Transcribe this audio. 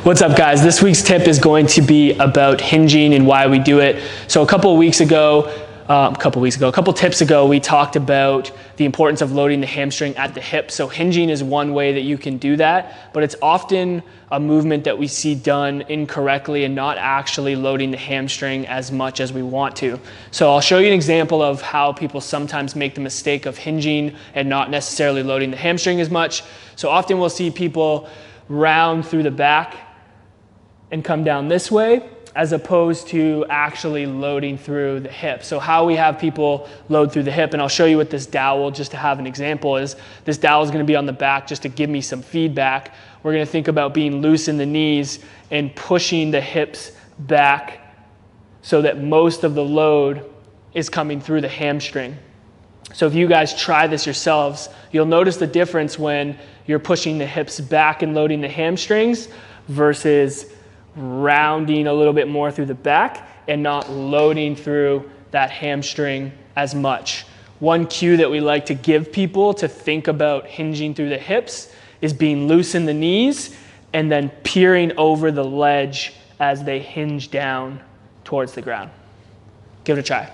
What's up, guys? This week's tip is going to be about hinging and why we do it. So a couple tips ago, we talked about the importance of loading the hamstring at the hip. So hinging is one way that you can do that, but it's often a movement that we see done incorrectly and not actually loading the hamstring as much as we want to. So I'll show you an example of how people sometimes make the mistake of hinging and not necessarily loading the hamstring as much. So often we'll see people round through the back and come down this way, as opposed to actually loading through the hip. So how we have people load through the hip, and I'll show you with this dowel just to have an example, is this dowel is gonna be on the back just to give me some feedback. We're gonna think about being loose in the knees and pushing the hips back so that most of the load is coming through the hamstring. So if you guys try this yourselves, you'll notice the difference when you're pushing the hips back and loading the hamstrings versus rounding a little bit more through the back and not loading through that hamstring as much. One cue that we like to give people to think about hinging through the hips is being loose in the knees and then peering over the ledge as they hinge down towards the ground. Give it a try.